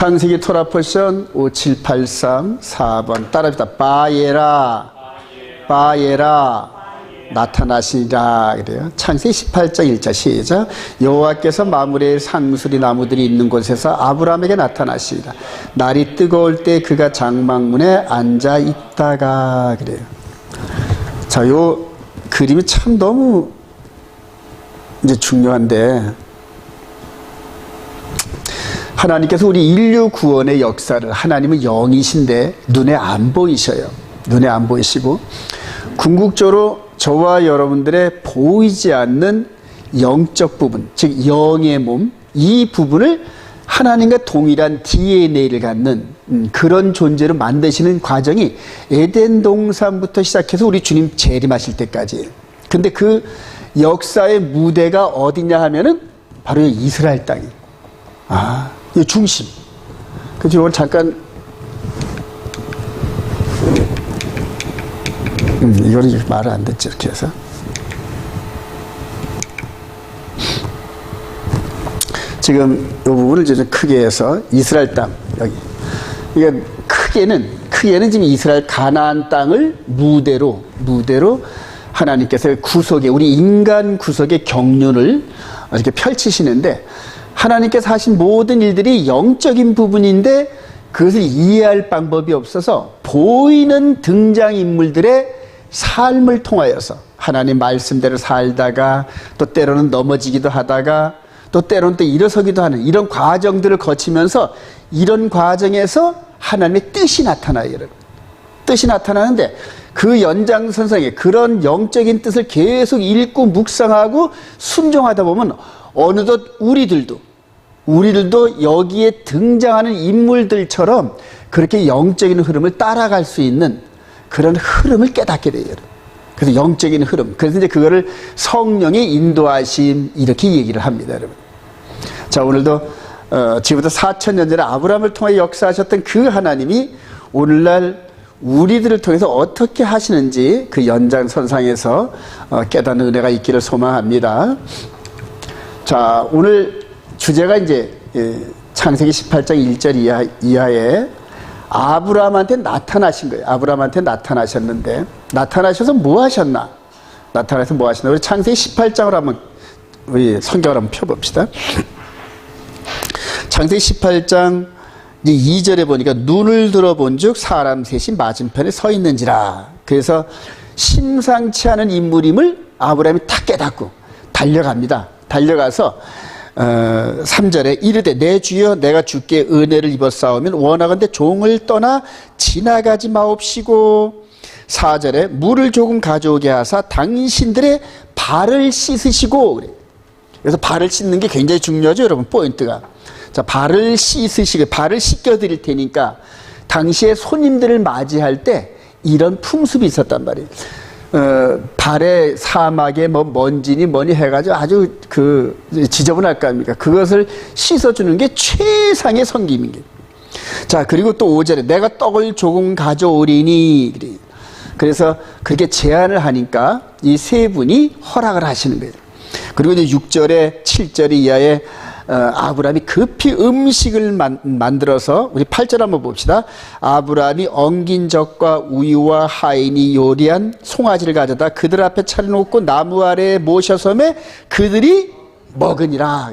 창세기 토라 포션 5783 4번 따라합시다. 바예라 나타나시니라 그래요. 창세기 18장 1절 시작. 여호와께서 마므레의 상수리 나무들이 있는 곳에서 아브라함에게 나타나시니라. 날이 뜨거울 때 그가 장막문에 앉아 있다가 그래요. 자, 요 그림이 참 너무 이제 중요한데, 하나님께서 우리 인류 구원의 역사를, 하나님은 영이신데 눈에 안 보이셔요. 눈에 안 보이시고 궁극적으로 저와 여러분들의 보이지 않는 영적 부분, 즉 영의 몸, 이 부분을 하나님과 동일한 DNA를 갖는 그런 존재로 만드시는 과정이 에덴 동산부터 시작해서 우리 주님 재림하실 때까지예요. 근데 그 역사의 무대가 어디냐 하면은 바로 이스라엘 땅이에요. 이 중심. 그래서 이걸 잠깐, 이거는 말을 안 듣지, 이렇게 해서. 지금 이 부분을 좀 크게 해서 이스라엘 땅, 여기. 이게 크게는 지금 이스라엘 가나안 땅을 무대로 하나님께서 구속의, 우리 인간 구속의 경륜을 이렇게 펼치시는데, 하나님께서 하신 모든 일들이 영적인 부분인데 그것을 이해할 방법이 없어서 보이는 등장인물들의 삶을 통하여서 하나님 말씀대로 살다가 또 때로는 넘어지기도 하다가 또 때로는 또 일어서기도 하는 이런 과정들을 거치면서 이런 과정에서 하나님의 뜻이 나타나요, 여러분. 뜻이 나타나는데 그 연장선상에 그런 영적인 뜻을 계속 읽고 묵상하고 순종하다 보면 어느덧 우리들도 여기에 등장하는 인물들처럼 그렇게 영적인 흐름을 따라갈 수 있는 그런 흐름을 깨닫게 돼요. 그래서 영적인 흐름. 그래서 이제 그거를 성령의 인도하심 이렇게 얘기를 합니다, 여러분. 자, 오늘도 지금부터 4000년 전에 아브라함을 통해 역사하셨던 그 하나님이 오늘날 우리들을 통해서 어떻게 하시는지 그 연장선상에서 깨닫는 은혜가 있기를 소망합니다. 자, 오늘 주제가 이제 창세기 18장 1절 이하에 아브라함한테 나타나신 거예요. 아브라함한테 나타나셨는데, 나타나셔서 뭐 하셨나? 나타나서 뭐 하셨나? 우리 창세기 18장을 한번 우리 성경을 한번 펴봅시다. 창세기 18장 2절에 보니까 눈을 들어본 즉 사람 셋이 맞은편에 서 있는지라. 그래서 심상치 않은 인물임을 아브라함이 딱 깨닫고 달려갑니다. 달려가서 3절에 이르되 내 주여 내가 주께 은혜를 입었사오면 원하건대 종을 떠나 지나가지 마옵시고. 4절에 물을 조금 가져오게 하사 당신들의 발을 씻으시고. 그래. 그래서 발을 씻는 게 굉장히 중요하죠, 여러분. 포인트가. 자, 발을 씻으시고 발을 씻겨 드릴 테니까 당시에 손님들을 맞이할 때 이런 풍습이 있었단 말이에요. 발에 사막에 뭐 먼지니 뭐니 해가지고 아주 지저분할 거 아닙니까? 그것을 씻어주는 게 최상의 섬김인 게. 자, 그리고 또 5절에 내가 떡을 조금 가져오리니. 그래서 그렇게 제안을 하니까 이 세 분이 허락을 하시는 거예요. 그리고 이제 6절에 7절 이하에 아브라함이 급히 음식을 만들어서 우리 8절 한번 봅시다. 아브라함이 엉긴 젖과 우유와 하인이 요리한 송아지를 가져다 그들 앞에 차려놓고 나무 아래에 모셔섬에 그들이 먹으니라.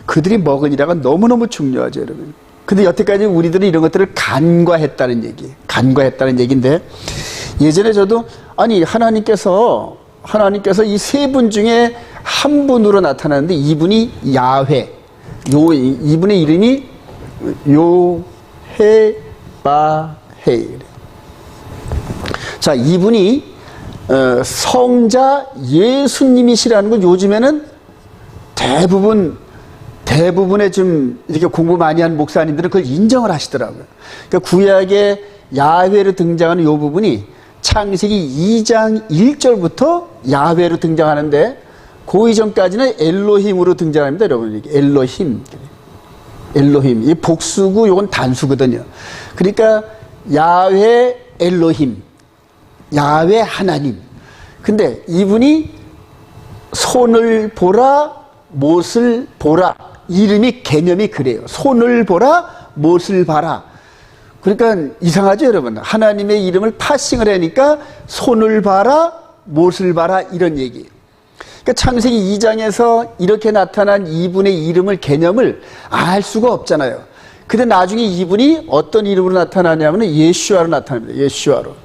그들이 먹으니라가 너무너무 중요하죠, 여러분. 근데 여태까지 우리들은 이런 것들을 간과했다는 얘기인데, 예전에 저도 아니 하나님께서 이 세 분 중에 한 분으로 나타나는데 이분이 야훼, 이분의 이름이 요헤바헤. 자, 이분이 성자 예수님이시라는 건 요즘에는 대부분의 좀 이렇게 공부 많이 한 목사님들은 그걸 인정을 하시더라고요. 그러니까 구약의 야훼로 등장하는 이 부분이 창세기 2장 1절부터 야훼로 등장하는데 그 이전까지는 엘로힘으로 등장합니다, 여러분. 이게 엘로힘. 이 복수고 이건 단수거든요. 그러니까 야훼 엘로힘, 야훼 하나님. 근데 이분이 손을 보라, 못을 보라. 이름이 개념이 그래요. 손을 보라, 못을 봐라. 그러니까 이상하죠, 여러분. 하나님의 이름을 파싱을 하니까 손을 봐라, 못을 봐라, 이런 얘기예요. 그러니까 창세기 2장에서 이렇게 나타난 이분의 이름을, 개념을 알 수가 없잖아요. 근데 나중에 이분이 어떤 이름으로 나타나냐면 예슈아로 나타납니다. 예슈아로.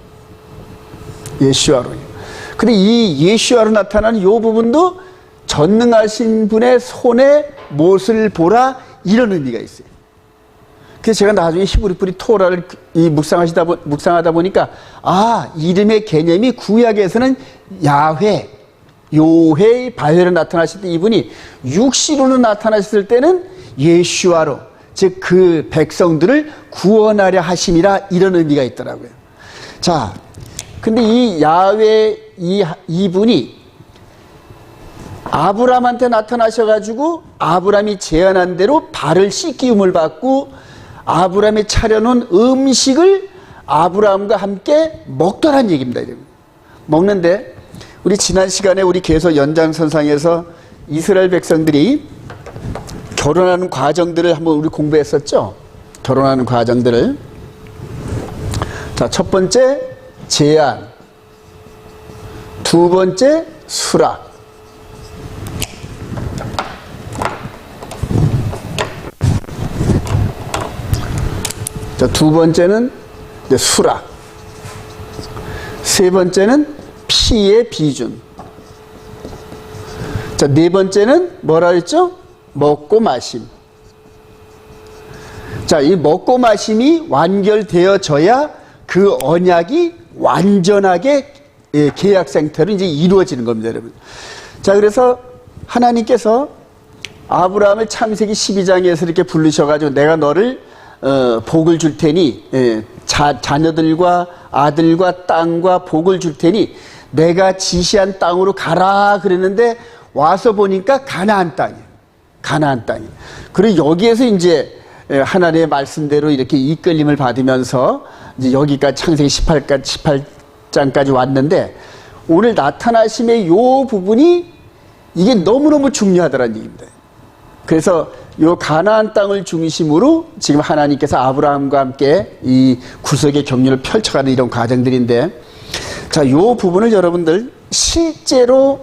근데 이 예슈아로 나타나는 이 부분도 전능하신 분의 손에 못을 보라, 이런 의미가 있어요. 그래서 제가 나중에 히브리 뿌리 토라를 묵상하다 보니까, 아, 이름의 개념이 구약에서는 야훼, 요훼, 바훼로 나타나실 때 이분이 육신으로 나타나셨을 때는 예슈아로, 즉 그 백성들을 구원하려 하심이라, 이런 의미가 있더라고요. 자, 근데 이 야훼, 이분이 아브라함한테 나타나셔가지고 아브라함이 제안한 대로 발을 씻기움을 받고 아브라함이 차려놓은 음식을 아브라함과 함께 먹더란 얘기입니다. 먹는데 우리 지난 시간에 우리 계속 연장선상에서 이스라엘 백성들이 결혼하는 과정들을 한번 우리 공부했었죠. 결혼하는 과정들을. 자, 첫 번째 제안, 두 번째 수락. 자, 두 번째는 수락, 세 번째는 피의 비준, 자, 네 번째는 뭐라 했죠? 먹고 마심. 자, 이 먹고 마심이 완결되어져야 그 언약이 완전하게 계약 상태로 이제 이루어지는 겁니다, 여러분. 자, 그래서 하나님께서 아브라함을 창세기 12장에서 이렇게 부르셔가지고 내가 너를 복을 줄 테니, 자녀들과 아들과 땅과 복을 줄 테니 내가 지시한 땅으로 가라 그랬는데 와서 보니까 가나안 땅이에요. 가나안 땅이. 그리고 여기에서 이제 하나님의 말씀대로 이렇게 이끌림을 받으면서 이제 여기까지 창세기 18장까지 왔는데, 오늘 나타나심의 요 부분이 이게 너무너무 중요하다는 얘기입니다. 그래서 요 가나안 땅을 중심으로 지금 하나님께서 아브라함과 함께 이 구속의 경륜을 펼쳐가는 이런 과정들인데, 자, 요 부분을 여러분들 실제로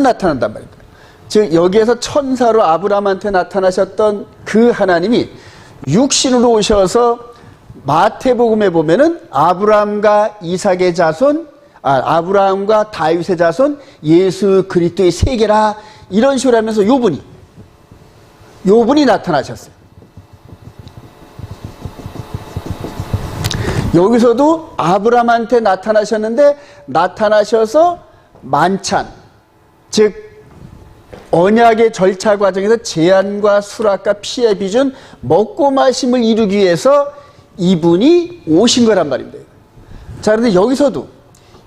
나타난단 말입니다. 즉 여기에서 천사로 아브라함한테 나타나셨던 그 하나님이 육신으로 오셔서 마태복음에 보면은 아브라함과 이삭의 자손, 아브라함과 다윗의 자손, 예수 그리스도의 세계라, 이런 식으로 하면서 요분이 나타나셨어요. 여기서도 아브라함한테 나타나셨는데, 나타나셔서 만찬, 즉 언약의 절차 과정에서 제안과 수락과 피의 비준, 먹고 마심을 이루기 위해서 이분이 오신 거란 말입니다. 자, 그런데 여기서도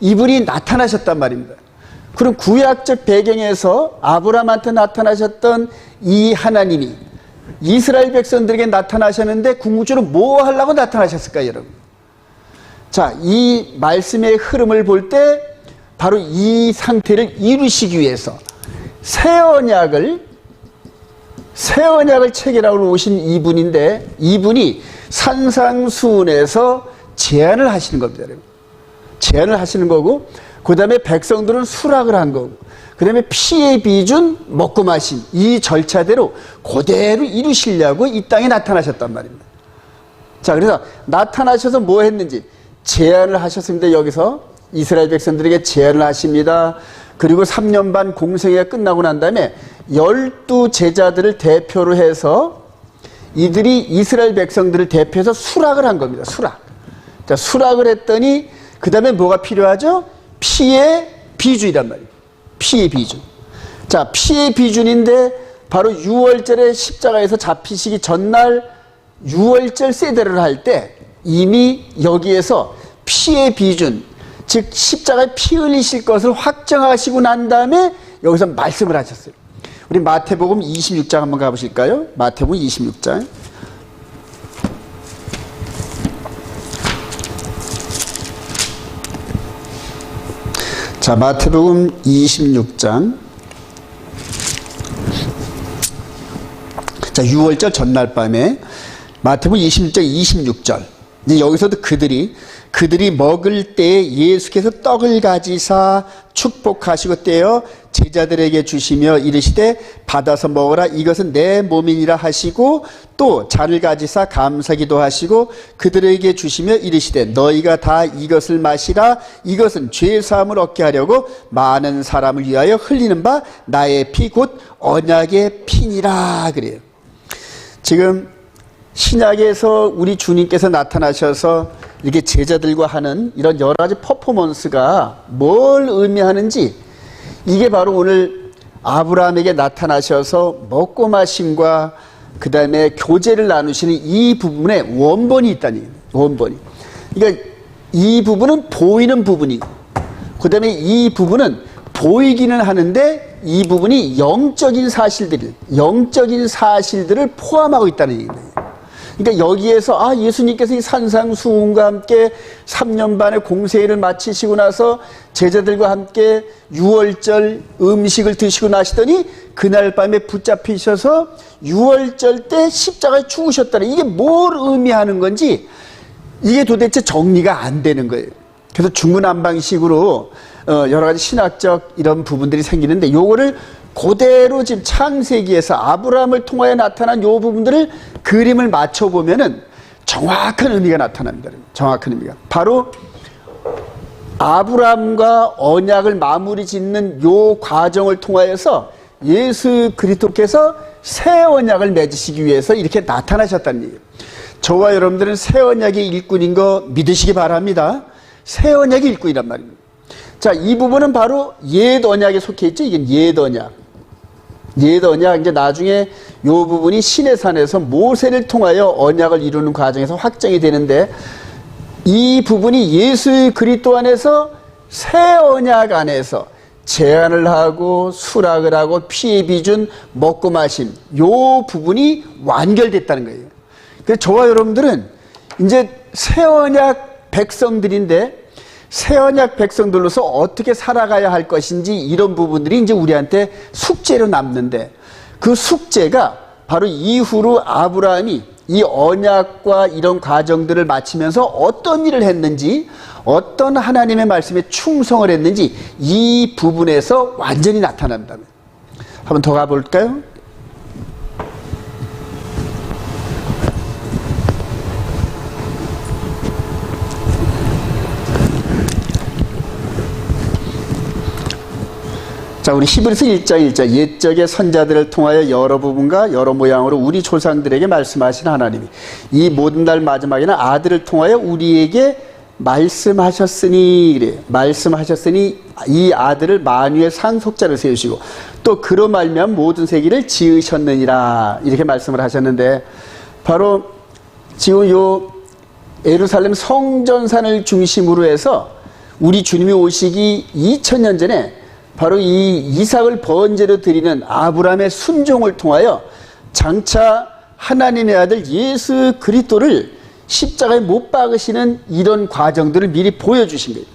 이분이 나타나셨단 말입니다. 그럼 구약적 배경에서 아브라함한테 나타나셨던 이 하나님이 이스라엘 백성들에게 나타나셨는데 궁극적으로 뭐 하려고 나타나셨을까요, 여러분? 자, 이 말씀의 흐름을 볼 때 바로 이 상태를 이루시기 위해서 새 언약을 체결하러 오신 이분인데, 이분이 산상수훈에서 제안을 하시는 겁니다, 여러분. 제안을 하시는 거고, 그 다음에 백성들은 수락을 한 거고, 그 다음에 피의 비준, 먹고 마신 이 절차대로 그대로 이루시려고 이 땅에 나타나셨단 말입니다. 자, 그래서 나타나셔서 뭐 했는지 제안을 하셨습니다. 여기서 이스라엘 백성들에게 제안을 하십니다. 그리고 3년 반 공생애가 끝나고 난 다음에 12 제자들을 대표로 해서 이들이 이스라엘 백성들을 대표해서 수락을 한 겁니다. 수락. 자, 수락을 했더니 그 다음에 뭐가 필요하죠? 피의 비준이란 말이에요. 피의 비준. 자, 피의 비준인데 바로 6월절에 십자가에서 잡히시기 전날 6월절 세대를 할 때 이미 여기에서 피의 비준, 즉 십자가에 피 흘리실 것을 확정하시고 난 다음에 여기서 말씀을 하셨어요. 우리 마태복음 26장 한번 가보실까요? 마태복음 26장. 자, 마태복음 26장. 자, 6월절 전날 밤에 마태복음 26장 26절. 이제 여기서도 그들이 먹을 때 예수께서 떡을 가지사 축복하시고 떼어 제자들에게 주시며 이르시되 받아서 먹으라 이것은 내 몸이니라 하시고 또 잔을 가지사 감사기도 하시고 그들에게 주시며 이르시되 너희가 다 이것을 마시라 이것은 죄 사함을 얻게 하려고 많은 사람을 위하여 흘리는 바 나의 피 곧 언약의 피니라 그래요. 지금 신약에서 우리 주님께서 나타나셔서 이렇게 제자들과 하는 이런 여러 가지 퍼포먼스가 뭘 의미하는지 이게 바로 오늘 아브라함에게 나타나셔서 먹고 마심과 그 다음에 교제를 나누시는 이 부분에 원본이 있다니 원본이. 그러니까 이 부분은 보이는 부분이고 그 다음에 이 부분은 보이기는 하는데 이 부분이 영적인 사실들을 포함하고 있다는 얘기입니다. 그러니까 여기에서 예수님께서 이 산상수훈과 함께 3년 반의 공생애를 마치시고 나서 제자들과 함께 6월절 음식을 드시고 나시더니 그날 밤에 붙잡히셔서 6월절 때 십자가에 죽으셨다는 이게 뭘 의미하는 건지 이게 도대체 정리가 안 되는 거예요. 그래서 중구난방식으로 여러 가지 신학적 이런 부분들이 생기는데 요거를 그대로 지금 창세기에서 아브라함을 통하여 나타난 요 부분들을 그림을 맞춰보면은 정확한 의미가 나타납니다. 정확한 의미가. 바로 아브라함과 언약을 마무리 짓는 요 과정을 통하여서 예수 그리스도께서 새 언약을 맺으시기 위해서 이렇게 나타나셨다는 얘기예요. 저와 여러분들은 새 언약의 일꾼인 거 믿으시기 바랍니다. 새 언약의 일꾼이란 말입니다. 자, 이 부분은 바로 옛 언약에 속해 있죠. 이게 옛 언약. 옛 언약, 이제 나중에 요 부분이 시내산에서 모세를 통하여 언약을 이루는 과정에서 확정이 되는데 이 부분이 예수 그리스도 안에서 새 언약 안에서 제한을 하고 수락을 하고 피의 비준 먹고 마심 요 부분이 완결됐다는 거예요. 그래서 저와 여러분들은 이제 새 언약 백성들인데 새 언약 백성들로서 어떻게 살아가야 할 것인지 이런 부분들이 이제 우리한테 숙제로 남는데 그 숙제가 바로 이후로 아브라함이 이 언약과 이런 과정들을 마치면서 어떤 일을 했는지 어떤 하나님의 말씀에 충성을 했는지 이 부분에서 완전히 나타납니다. 한번 더 가볼까요? 자, 우리 히브리서 1장 1절 옛적의 선자들을 통하여 여러 부분과 여러 모양으로 우리 조상들에게 말씀하신 하나님이 이 모든 날 마지막에는 아들을 통하여 우리에게 말씀하셨으니 그래요. 말씀하셨으니 이 아들을 만유의 상속자를 세우시고 또 그로 말미암아 모든 세계를 지으셨느니라 이렇게 말씀을 하셨는데 바로 지금 요 예루살렘 성전산을 중심으로 해서 우리 주님이 오시기 2000년 전에 바로 이 이삭을 번제로 드리는 아브라함의 순종을 통하여 장차 하나님의 아들 예수 그리스도를 십자가에 못 박으시는 이런 과정들을 미리 보여주신 거예요.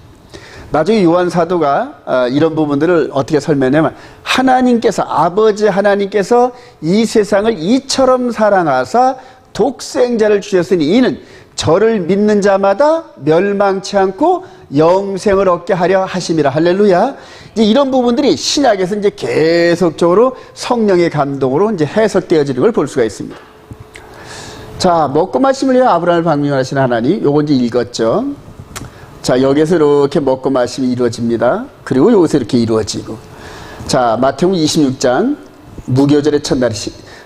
나중에 요한 사도가 이런 부분들을 어떻게 설명하냐면 하나님께서 아버지 하나님께서 이 세상을 이처럼 사랑하사 독생자를 주셨으니 이는 저를 믿는 자마다 멸망치 않고 영생을 얻게 하려 하심이라. 할렐루야. 이제 이런 부분들이 신약에서 이제 계속적으로 성령의 감동으로 이제 해석되어지는 걸 볼 수가 있습니다. 자, 먹고 마심을 위해 아브라함을 방명하신 하나님, 요거 이제 읽었죠. 자, 여기서 이렇게 먹고 마심이 이루어집니다. 그리고 여기서 이렇게 이루어지고. 자, 마태복음 26장 무교절의 첫날이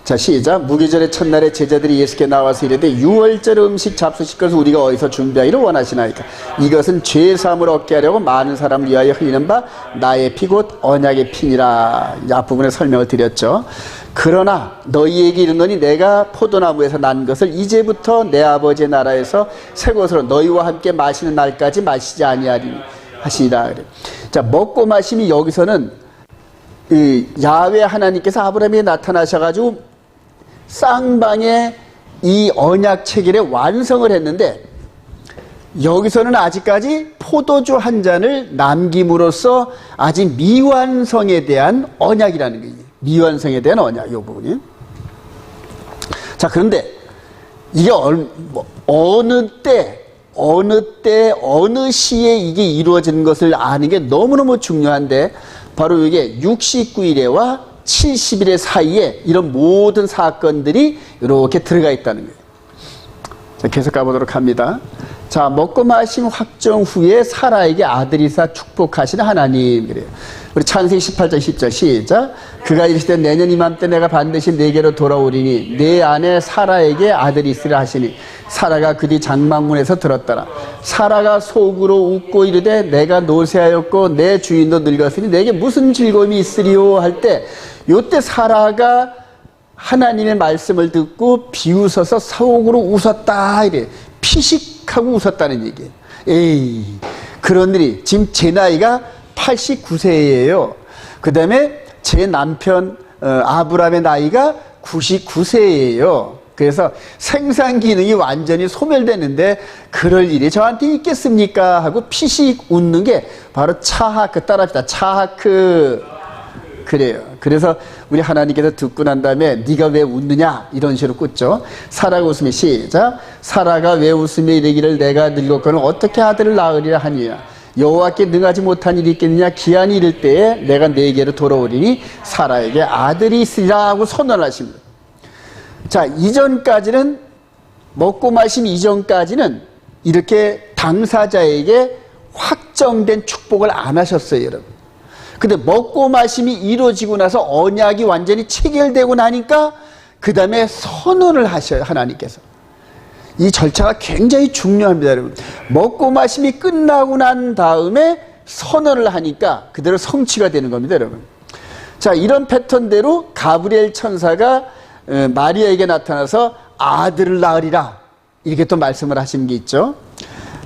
자, 시작. 무교절의 첫날에 제자들이 예수께 나와서 이르되 6월절 음식 잡수실 것을 우리가 어디서 준비하기를 원하시나이까. 이것은 죄 사함을 얻게 하려고 많은 사람을 위하여 흘리는 바 나의 피 곧 언약의 피니라. 이 앞부분에 설명을 드렸죠. 그러나 너희에게 이르노니 내가 포도나무에서 난 것을 이제부터 내 아버지의 나라에서 새 것으로 너희와 함께 마시는 날까지 마시지 아니하리니 하시니라. 자, 먹고 마심이 여기서는 야훼 하나님께서 아브라함에게 나타나셔가지고 쌍방의 이 언약 체결의 완성을 했는데 여기서는 아직까지 포도주 한 잔을 남김으로써 아직 미완성에 대한 언약이라는 거예요. 미완성에 대한 언약, 이 부분이. 자, 그런데 이게 어느 때, 어느 시에 이게 이루어지는 것을 아는 게 너무너무 중요한데, 바로 이게 69일에와 70일의 사이에 이런 모든 사건들이 이렇게 들어가 있다는 거예요. 자, 계속 가보도록 합니다. 자, 먹고 마심 확정 후에 사라에게 아들이 있어 축복하시는 하나님. 그래요. 우리 창세기 18장 10절 시작. 그가 이르시되 내년 이맘때 내가 반드시 내게로 돌아오리니 내 아내 사라에게 아들이 있으리라 하시니 사라가 그 뒤 장막문에서 들었더라. 사라가 속으로 웃고 이르되 내가 노쇠하였고 내 주인도 늙었으니 내게 무슨 즐거움이 있으리요 할 때, 요때 사라가 하나님의 말씀을 듣고 비웃어서 속으로 웃었다 이래. 피식하고 웃었다는 얘기예요. 에이, 그런 일이. 지금 제 나이가 89세예요. 그 다음에 제 남편 아브라함의 나이가 99세예요. 그래서 생산 기능이 완전히 소멸되는데 그럴 일이 저한테 있겠습니까? 하고 피식 웃는 게 바로 차하크, 따라합시다. 차하크. 그래요. 그래서 우리 하나님께서 듣고 난 다음에 네가 왜 웃느냐 이런 식으로 꽂죠. 사라가 웃으며 시작. 사라가 왜 웃으며 이르기를 내가 늙었거늘 어떻게 아들을 낳으리라 하니라. 여호와께 능하지 못한 일이 있겠느냐. 기한이 이를 때에 내가 네게로 돌아오리니 사라에게 아들이 있으리라 하고 선언하십니다. 자, 이전까지는 먹고 마심 이전까지는 이렇게 당사자에게 확정된 축복을 안 하셨어요, 여러분. 근데 먹고 마심이 이루어지고 나서 언약이 완전히 체결되고 나니까 그 다음에 선언을 하셔요, 하나님께서. 이 절차가 굉장히 중요합니다, 여러분. 먹고 마심이 끝나고 난 다음에 선언을 하니까 그대로 성취가 되는 겁니다, 여러분. 자, 이런 패턴대로 가브리엘 천사가 마리아에게 나타나서 아들을 낳으리라 이렇게 또 말씀을 하신 게 있죠.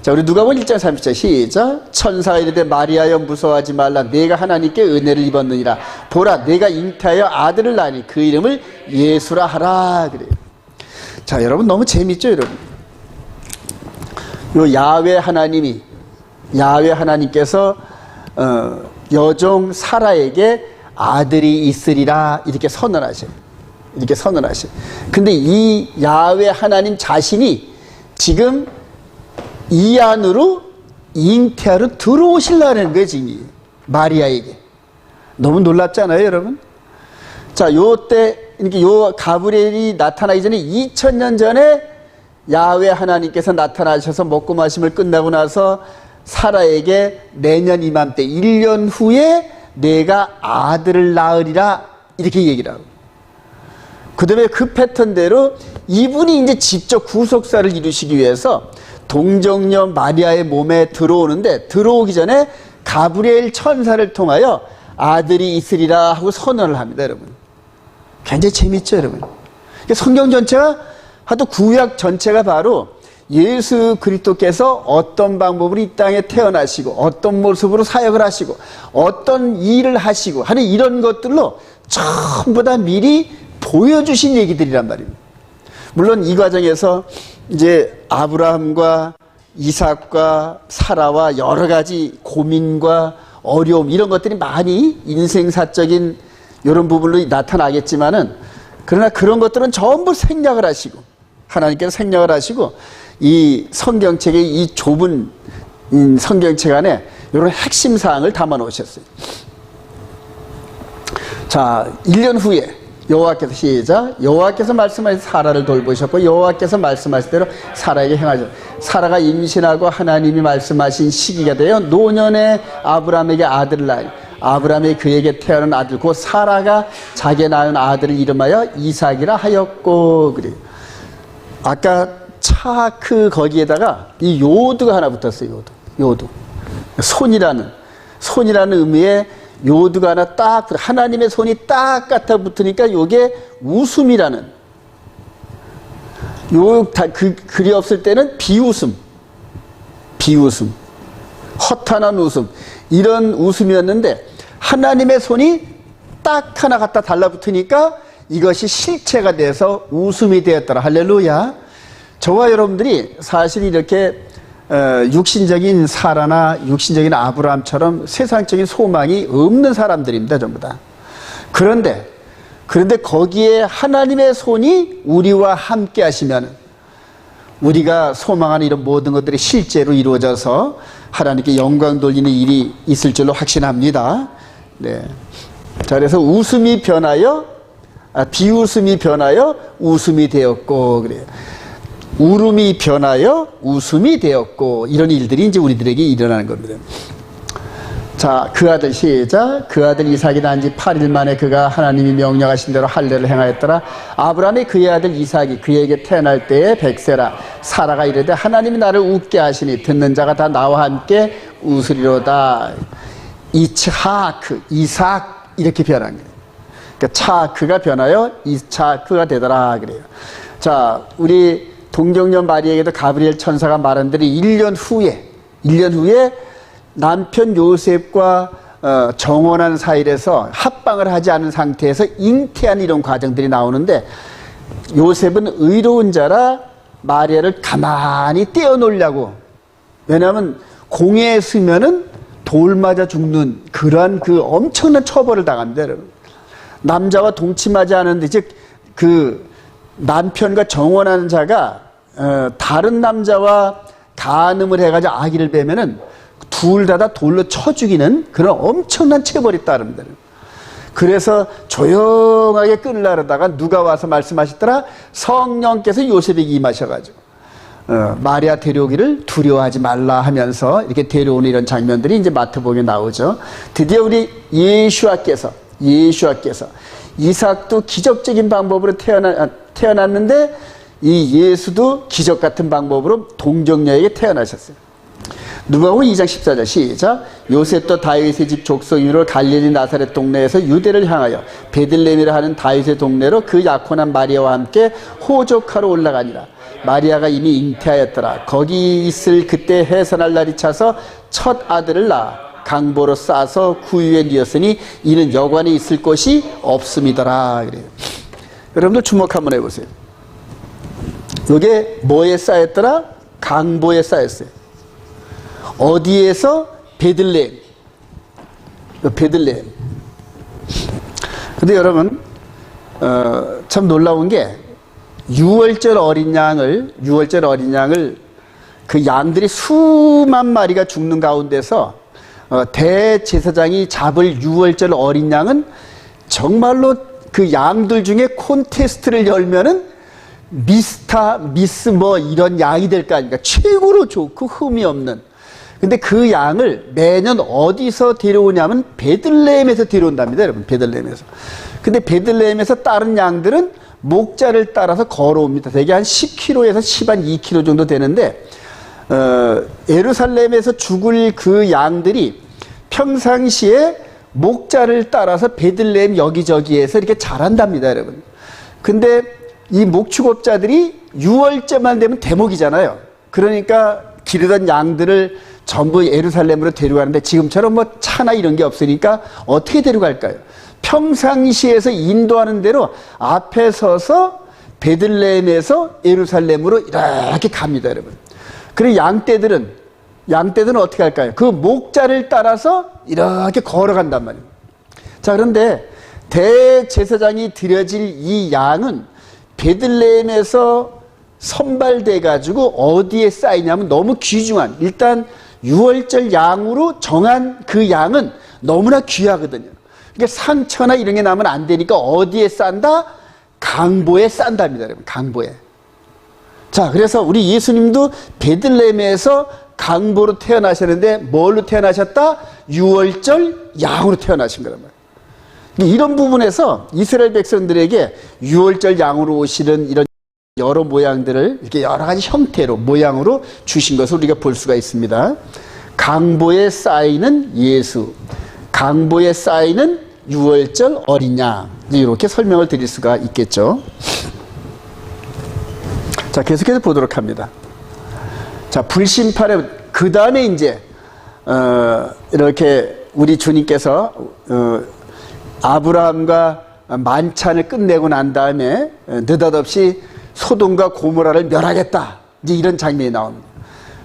자, 우리 누가복음 1장 30절 시작. 천사가 이르되 마리아여 무서워하지 말라. 내가 하나님께 은혜를 입었느니라. 보라, 내가 잉태하여 아들을 낳으니 그 이름을 예수라 하라. 그래요. 자, 여러분 너무 재밌죠, 여러분. 요 야훼 하나님께서 여종 사라에게 아들이 있으리라 이렇게 선언하셔요. 이렇게 선언하셔요. 근데 이 야훼 하나님 자신이 지금 이 안으로 잉태하러 들어오시려는 거예요, 지금 마리아에게. 너무 놀랍잖아요, 여러분. 자, 요때 이렇게 요 가브리엘이 나타나기 전에 2000년 전에 야훼 하나님께서 나타나셔서 먹고 마심을 끝나고 나서 사라에게 내년 이맘때 1년 후에 내가 아들을 낳으리라 이렇게 얘기를 하고, 그 다음에 그 패턴대로 이분이 이제 직접 구속사를 이루시기 위해서 동정녀 마리아의 몸에 들어오는데, 들어오기 전에 가브리엘 천사를 통하여 아들이 있으리라 하고 선언을 합니다, 여러분. 굉장히 재밌죠, 여러분. 성경 전체가, 하도 구약 전체가 바로 예수 그리스도께서 어떤 방법으로 이 땅에 태어나시고 어떤 모습으로 사역을 하시고 어떤 일을 하시고 하는 이런 것들로 전부 다 미리 보여주신 얘기들이란 말입니다. 물론 이 과정에서 이제 아브라함과 이삭과 사라와 여러 가지 고민과 어려움 이런 것들이 많이 인생사적인 이런 부분으로 나타나겠지만은, 그러나 그런 것들은 전부 생략을 하시고, 하나님께서 생략을 하시고 이 성경책의 이 좁은 성경책 안에 이런 핵심 사항을 담아 놓으셨어요. 자, 1년 후에 여호와께서 시작. 여호와께서 말씀하신 사라를 돌보셨고 여호와께서 말씀하신 대로 사라에게 행하셨. 사라가 임신하고 하나님이 말씀하신 시기가 되어 노년에 아브라함에게 아들을 낳으니 아브라함이 그에게 태어난 아들 곧 사라가 자기 낳은 아들을 이름하여 이삭이라 하였고. 그래요. 아까 차크 거기에다가 이 요드가 하나 붙었어요. 요드. 손이라는 의미의 요드가 하나 딱, 하나님의 손이 딱 갖다 붙으니까 요게 웃음이라는, 글이 없을 때는 비웃음, 허탄한 웃음, 이런 웃음이었는데 하나님의 손이 딱 하나 갖다 달라붙으니까 이것이 실체가 돼서 웃음이 되었더라. 할렐루야. 저와 여러분들이 사실 이렇게 육신적인 사라나 육신적인 아브라함처럼 세상적인 소망이 없는 사람들입니다, 전부 다. 그런데 그런데 거기에 하나님의 손이 우리와 함께 하시면 우리가 소망하는 이런 모든 것들이 실제로 이루어져서 하나님께 영광 돌리는 일이 있을 줄로 확신합니다. 네. 자, 그래서 웃음이 변하여, 비웃음이 변하여 웃음이 되었고, 그래요. 울음이 변하여 웃음이 되었고, 이런 일들이 이제 우리들에게 일어나는 겁니다. 자, 그 아들 시작. 그 아들 이삭이 난 지 8일 만에 그가 하나님이 명령하신 대로 할례를 행하였더라. 아브라함이 그의 아들 이삭이 그에게 태어날 때에 100세라. 사라가 이르되 하나님이 나를 웃게 하시니 듣는 자가 다 나와 함께 웃으리로다. 이츠하크, 이삭 이렇게 변한 거예요. 그러니까 차크가 변하여 이차크가 되더라 그래요. 자, 우리 동정녀 마리에게도 가브리엘 천사가 말한 대로 1년 후에 남편 요셉과 정혼한 사이에서 합방을 하지 않은 상태에서 잉태한 이런 과정들이 나오는데, 요셉은 의로운 자라 마리아를 가만히 떼어놓으려고, 왜냐하면 공에 쓰면은 돌 맞아 죽는 그러한 그 엄청난 처벌을 당합니다, 여러분. 남자와 동침하지 않은데, 즉 그 남편과 정혼하는 자가 다른 남자와 간음을 해가지고 아기를 베면은 둘 다 돌로 쳐 죽이는 그런 엄청난 체벌이 따릅니다. 그래서 조용하게 끊으려다가 누가 와서 말씀하시더라. 성령께서 요셉에게 임하셔가지고 마리아 데려오기를 두려워하지 말라 하면서 이렇게 데려오는 이런 장면들이 이제 마태복음에 나오죠. 드디어 우리 예수아께서 이삭도 기적적인 방법으로 태어났는데, 이 예수도 기적 같은 방법으로 동정녀에게 태어나셨어요. 누가복음 2장 14절 시작. 요셉도 다윗의 집 족속이로 갈릴리 나사렛 동네에서 유대를 향하여 베들레헴이라 하는 다윗의 동네로 그 약혼한 마리아와 함께 호족하러 올라가니라. 마리아가 이미 잉태하였더라. 거기 있을 그때 해산할 날이 차서 첫 아들을 낳아 강보로 싸서 구유에 뉘었으니 이는 여관에 있을 곳이 없음이더라 그래요. 여러분들 주목 한번 해보세요. 이게 뭐에 쌓였더라? 강보에 쌓였어요. 어디에서? 베들레헴. 근데 여러분, 참 놀라운 게, 6월절 어린 양을 그 양들이 수만 마리가 죽는 가운데서 대제사장이 잡을 6월절 어린 양은 정말로 그 양들 중에 콘테스트를 열면은 미스 뭐 이런 양이 될 거 아닙니까? 최고로 좋고 흠이 없는. 근데 그 양을 매년 어디서 데려오냐면 베들레헴에서 데려온답니다, 여러분. 베들레헴에서. 근데 베들레헴에서 다른 양들은 목자를 따라서 걸어옵니다. 대개 한 10km에서 2km 정도 되는데, 예루살렘에서 죽을 그 양들이 평상시에 목자를 따라서 베들레헴 여기저기에서 이렇게 자란답니다, 여러분. 근데 이 목축업자들이 6월째만 되면 대목이잖아요. 그러니까 기르던 양들을 전부 예루살렘으로 데려가는데, 지금처럼 뭐 차나 이런 게 없으니까 어떻게 데려갈까요? 평상시에서 인도하는 대로 앞에 서서 베들레헴에서 예루살렘으로 이렇게 갑니다, 여러분. 그리고 양떼들은 어떻게 할까요? 그 목자를 따라서 이렇게 걸어간단 말이에요. 자, 그런데 대제사장이 드려질 이 양은 베들레헴에서 선발돼 가지고 어디에 쌓이냐면, 너무 귀중한, 일단 6월절 양으로 정한 그 양은 너무나 귀하거든요. 그러니까 상처나 이런 게 나면 안 되니까 어디에 싼다? 강보에 싼답니다, 여러분. 강보에. 자, 그래서 우리 예수님도 베들레헴에서 강보로 태어나셨는데, 뭘로 태어나셨다? 6월절 양으로 태어나신 거란 말이에요. 이런 부분에서 이스라엘 백성들에게 6월절 양으로 오시는 이런 여러 모양들을 이렇게 여러 가지 형태로, 모양으로 주신 것을 우리가 볼 수가 있습니다. 강보에 쌓이는 예수, 강보에 쌓이는 6월절 어린 양, 이렇게 설명을 드릴 수가 있겠죠. 자, 계속해서 보도록 합니다. 자, 불심판에, 그 다음에 이제 이렇게 우리 주님께서 아브라함과 만찬을 끝내고 난 다음에 느닷없이 소돔과 고모라를 멸하겠다, 이제 이런 장면이 나옵니다.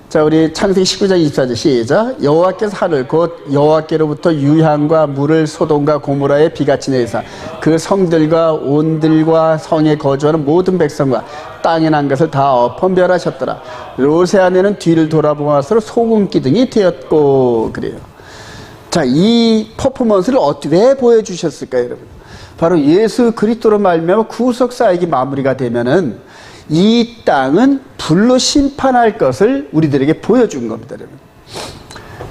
자, 우리 창세기 19장 24절 시작. 여호와께서 하늘 곧 여호와께로부터 유향과 물을 소돔과 고모라에 비같이 내리사 그 성들과 온들과 성에 거주하는 모든 백성과 땅에 난 것을 다 엎어 멸하셨더라. 롯의 아내는 뒤를 돌아보았으로 소금 기둥이 되었고. 그래요. 자, 이 퍼포먼스를 어떻게 보여주셨을까요, 여러분? 바로 예수 그리스도로 말미암아 구속 사역이 마무리가 되면은 이 땅은 불로 심판할 것을 우리들에게 보여준 겁니다, 여러분.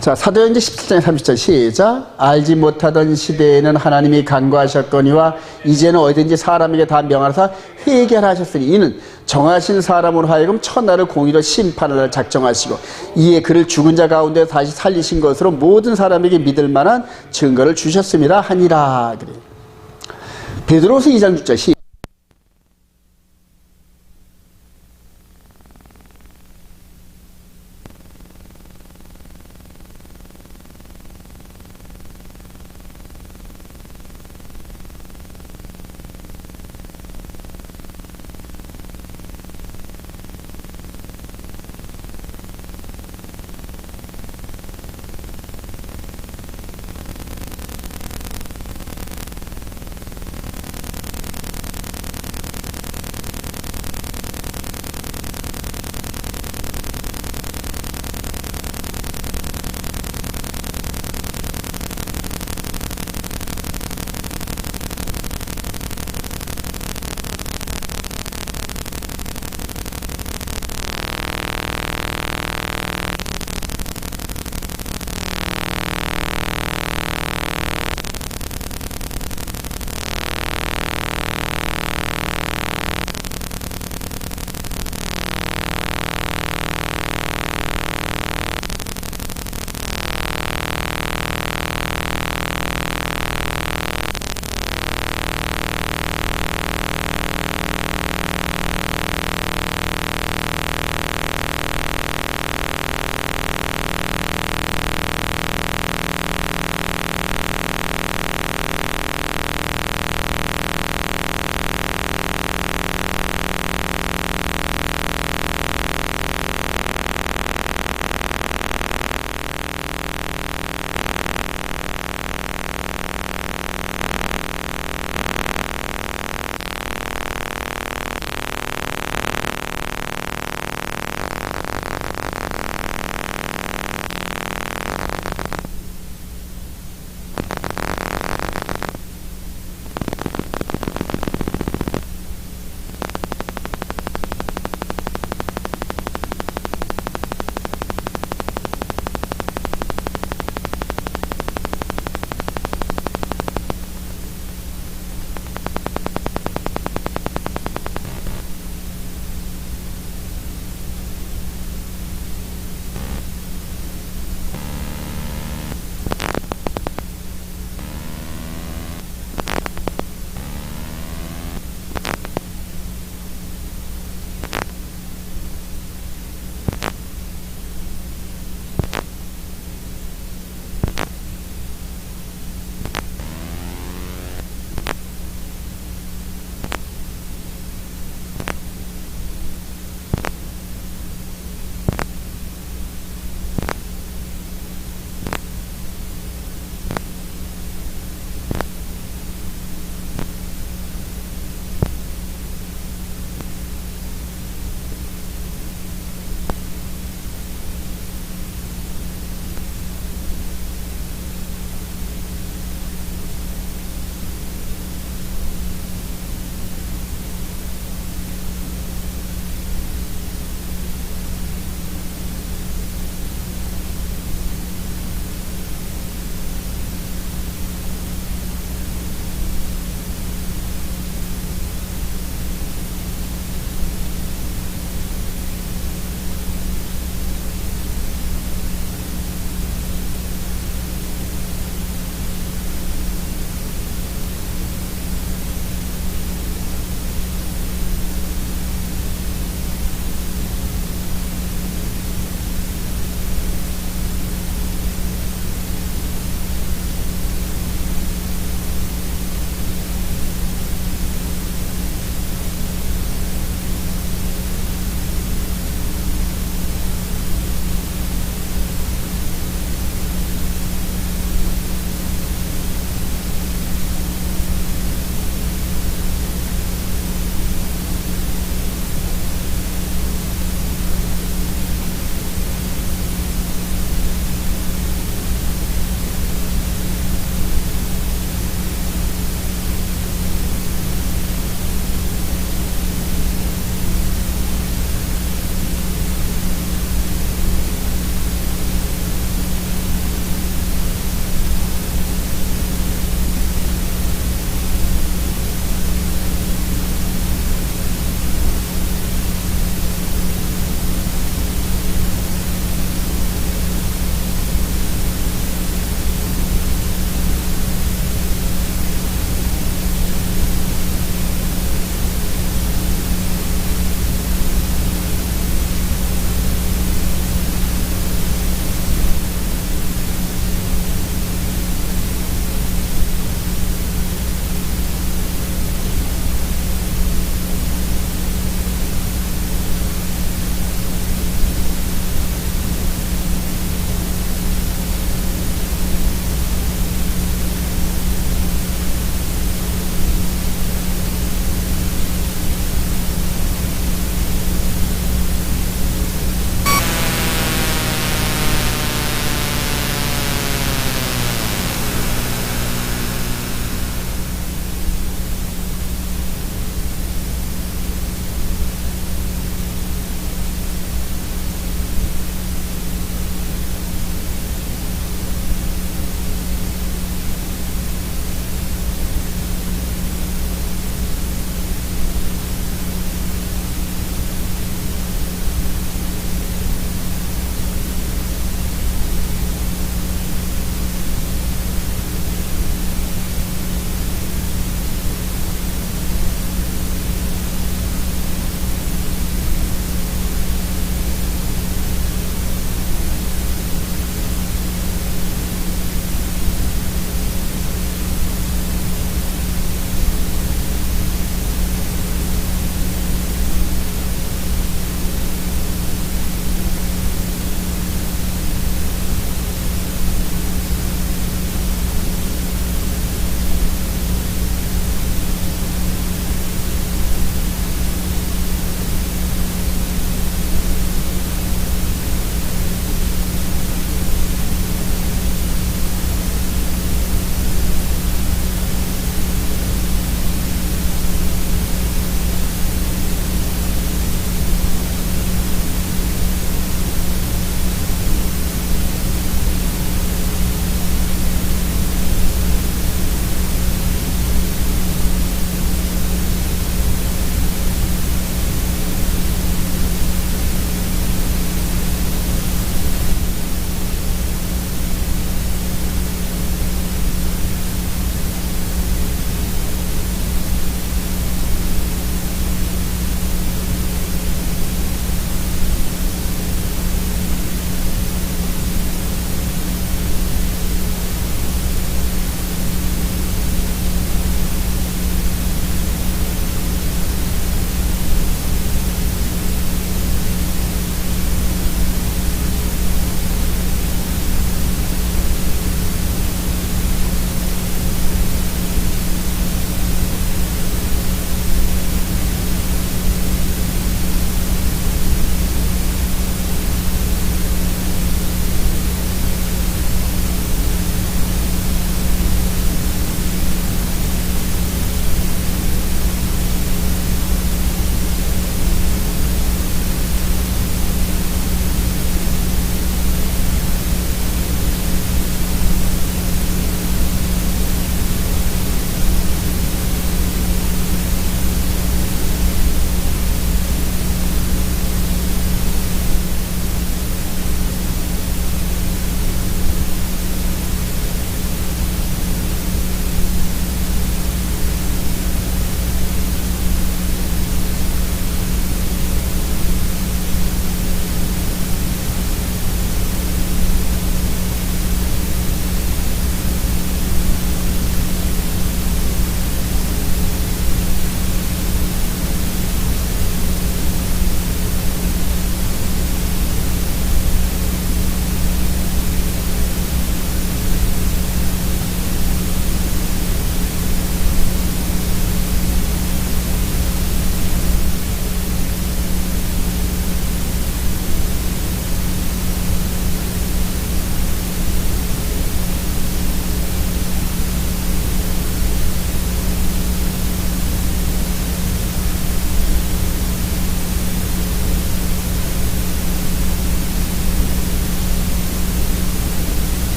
자, 사도행전 17장 30절 시작. 알지 못하던 시대에는 하나님이 간구하셨거니와 이제는 어디든지 사람에게 다 명하사 회개하셨으니 이는 정하신 사람으로 하여금 천하를 공의로 심판을 작정하시고 이에 그를 죽은 자 가운데 다시 살리신 것으로 모든 사람에게 믿을 만한 증거를 주셨습니다 하니라. 그래요. 베드로서 2장 6절 시작.